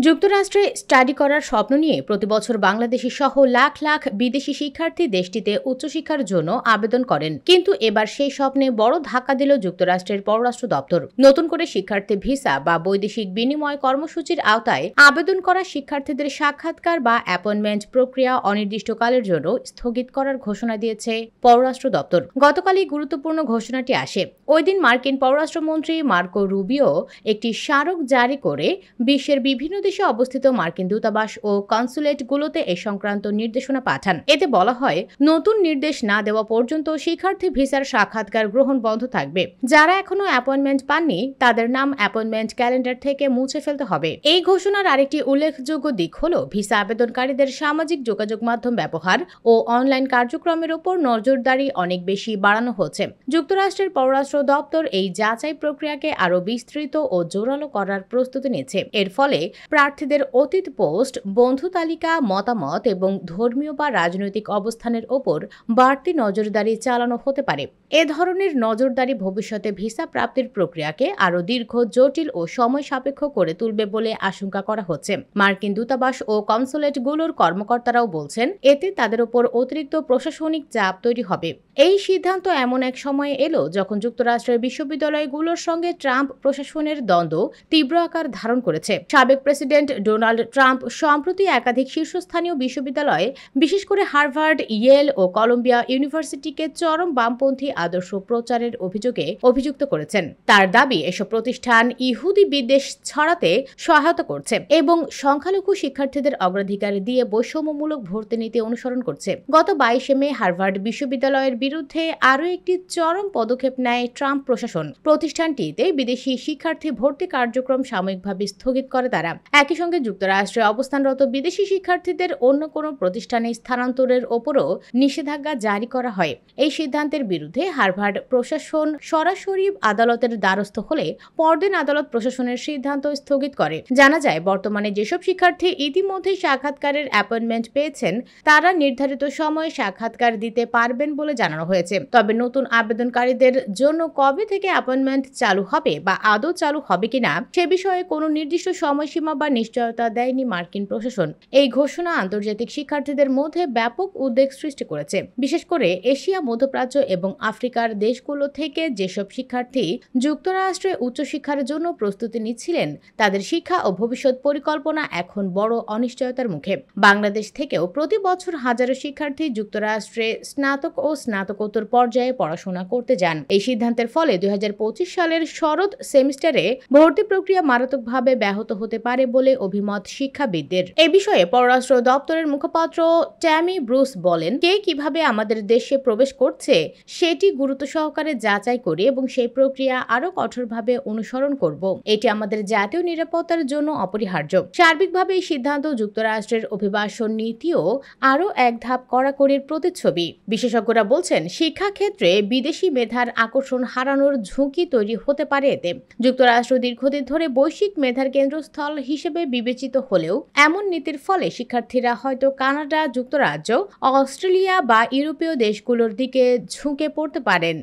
যুক্তরাষ্ট্রে স্টাডি করার স্বপ্ন নিয়ে প্রতিবছর বাংলাদেশি সহ লাখ লাখ বিদেশি শিক্ষার্থী দেশটিতে উচ্চশিক্ষার জন্য আবেদন করেন। কিন্তু এবার সেই স্বপ্নে বড় ধাক্কা দিল যুক্তরাষ্ট্রের পররাষ্ট্র দপ্তর। নতুন করে শিক্ষার্থী ভিসা বা বৈদেশিক বিনিময় কর্মসূচির আওতায় আবেদন করা শিক্ষার্থীদের সাক্ষাৎকার বা অ্যাপয়েন্টমেন্ট প্রক্রিয়া অনির্দিষ্টকালের জন্য স্থগিত করার ঘোষণা দিয়েছে পররাষ্ট্র দপ্তর। গতকালই গুরুত্বপূর্ণ ঘোষণাটি আসে। ওই দিন মার্কিন পররাষ্ট্রমন্ত্রী মার্কো রুবিও একটি স্মারক জারি করে বিশ্বের বিভিন্ন দেশে অবস্থিত মার্কিন দূতাবাস ও কনসুলেটগুলোতে এ সংক্রান্ত নির্দেশনা পাঠান। এতে বলা হয়, নতুন নির্দেশ না দেওয়া পর্যন্ত শিক্ষার্থী ভিসার সাক্ষাৎকার গ্রহণ বন্ধ থাকবে। যারা এখনো অ্যাপয়েন্টমেন্ট পাননি তাদের নাম অ্যাপয়েন্টমেন্ট ক্যালেন্ডার থেকে মুছে ফেলতে হবে। এই ঘোষণার আরেকটি উল্লেখযোগ্য দিক হলো ভিসা আবেদনকারীদের সামাজিক যোগাযোগ মাধ্যম ব্যবহার ও অনলাইন কার্যক্রমের উপর নজরদারি অনেক বেশি বাড়ানো হচ্ছে। যুক্তরাষ্ট্রের পররাষ্ট্র দপ্তর এই যাচাই প্রক্রিয়াকে আরও বিস্তৃত ও জোরালো করার প্রস্তুতি নিচ্ছে। এর ফলে প্রার্থীদের অতীত পোস্ট, বন্ধু তালিকা, মতামত এবং ধর্মীয় বা রাজনৈতিক অবস্থানের ওপর বাড়তি নজরদারি চালানো হতে পারে। এ ধরনের নজরদারি ভবিষ্যতে ভিসা প্রাপ্তির প্রক্রিয়াকে আরও দীর্ঘ, জটিল ও সময় সাপেক্ষ করে তুলবে বলে আশঙ্কা করা হচ্ছে। মার্কিন দূতাবাস ও কনসুলেটগুলোর কর্মকর্তারাও বলছেন, এতে তাদের ওপর অতিরিক্ত প্রশাসনিক চাপ তৈরি হবে। এই সিদ্ধান্ত এমন এক সময়ে এলো যখন যুক্তরাষ্ট্রের বিশ্ববিদ্যালয়গুলোর সঙ্গে ট্রাম্প প্রশাসনের দ্বন্দ্ব তীব্র আকার ধারণ করেছে। সাবেক প্রেসিডেন্ট ডোনাল্ড ট্রাম্প সম্প্রতি একাধিক শীর্ষস্থানীয় বিশ্ববিদ্যালয়ে, বিশেষ করে হার্ভার্ড, ইয়েল ও কলম্বিয়া ইউনিভার্সিটিকে চরম বামপন্থী আদর্শ প্রচারের অভিযোগে অভিযুক্ত করেছেন। তার দাবি, এসব প্রতিষ্ঠান ইহুদি বিদ্বেষ ছড়াতে সহায়তা করছে এবং সংখ্যালঘু শিক্ষার্থীদের অগ্রাধিকার দিয়ে বৈষম্যমূলক ভর্তি নীতি অনুসরণ করছে। গত 22 মে হার্ভার্ড বিশ্ববিদ্যালয়ের বিরুদ্ধে আরও একটি চরম পদক্ষেপ নেয় ট্রাম্প প্রশাসন। প্রতিষ্ঠানটিতে বিদেশি শিক্ষার্থী ভর্তি কার্যক্রম সাময়িকভাবে স্থগিত করে তারা। একই সঙ্গে যুক্তরাষ্ট্রে অবস্থানরত বিদেশি শিক্ষার্থীদের অন্য কোনো প্রতিষ্ঠানে স্থানান্তরের ওপরও নিষেধাজ্ঞা জারি করা হয়। এই সিদ্ধান্তের বিরুদ্ধে হার্ভার্ড প্রশাসন সরাসরি আদালতের দ্বারস্থ হলে পরদিন আদালত প্রশাসনের সিদ্ধান্ত স্থগিত করে। জানা যায়, বর্তমানে যেসব শিক্ষার্থী ইতিমধ্যে সাক্ষাৎকারের অ্যাপয়েন্টমেন্ট পেয়েছেন তারা নির্ধারিত সময়ে সাক্ষাৎকার দিতে পারবেন বলে জানানো হয়েছে। তবে নতুন আবেদনকারীদের জন্য কবে থেকে অ্যাপয়েন্টমেন্ট চালু হবে বা আদৌ চালু হবে কিনা সে বিষয়ে কোনো নির্দিষ্ট সময়সীমা বা নিশ্চয়তা দেয়নি মার্কিন প্রশাসন। এই ঘোষণা আন্তর্জাতিক শিক্ষার্থীদের মধ্যে ব্যাপক উদ্বেগ সৃষ্টি করেছে। বিশেষ করে এশিয়া, মধ্যপ্রাচ্য এবং আফ্রিকার দেশগুলো থেকে যেসব শিক্ষার্থী যুক্তরাষ্ট্রে উচ্চশিক্ষার জন্য প্রস্তুতি নিচ্ছিলেন তাদের শিক্ষা ও ভবিষ্যৎ পরিকল্পনা এখন বড় অনিশ্চয়তার মুখে। বাংলাদেশ থেকেও প্রতি বছর হাজারো শিক্ষার্থী যুক্তরাষ্ট্রে স্নাতক ও স্নাতকোত্তর পর্যায়ে পড়াশোনা করতে যান। এই সিদ্ধান্তের ফলে 2025 সালের শরৎ সেমিস্টারে ভর্তি প্রক্রিয়া মারাত্মকভাবে ব্যাহত হতে পারে বলে অভিমত শিক্ষাবিদদের। এ বিষয়ে পররাষ্ট্র দপ্তরের মুখপাত্র ট্যামি ব্রুস বলেন, কে কিভাবে আমাদের দেশে প্রবেশ করছে সেটি গুরুত্ব সহকারে যাচাই করি এবং সেই প্রক্রিয়া আরও কঠোরভাবে অনুসরণ করব। এটি আমাদের জাতীয় নিরাপত্তার জন্য অপরিহার্য। সার্বিকভাবে এই সিদ্ধান্ত যুক্তরাষ্ট্রের অভিবাসন নীতিও আরও এক ধাপ কড়াকড়ির প্রতিচ্ছবি। বিশেষজ্ঞরা বলছেন, শিক্ষাক্ষেত্রে বিদেশি মেধার আকর্ষণ হারানোর ঝুঁকি তৈরি হতে পারে এতে। যুক্তরাষ্ট্র দীর্ঘদিন ধরে বৈশ্বিক মেধার কেন্দ্রস্থল হিসেবে বিবেচিত হলেও এমন নীতির ফলে শিক্ষার্থীরা হয়তো কানাডা, যুক্তরাজ্য, অস্ট্রেলিয়া বা ইউরোপীয় দেশগুলোর দিকে ঝুঁকে পড়তে পারেন।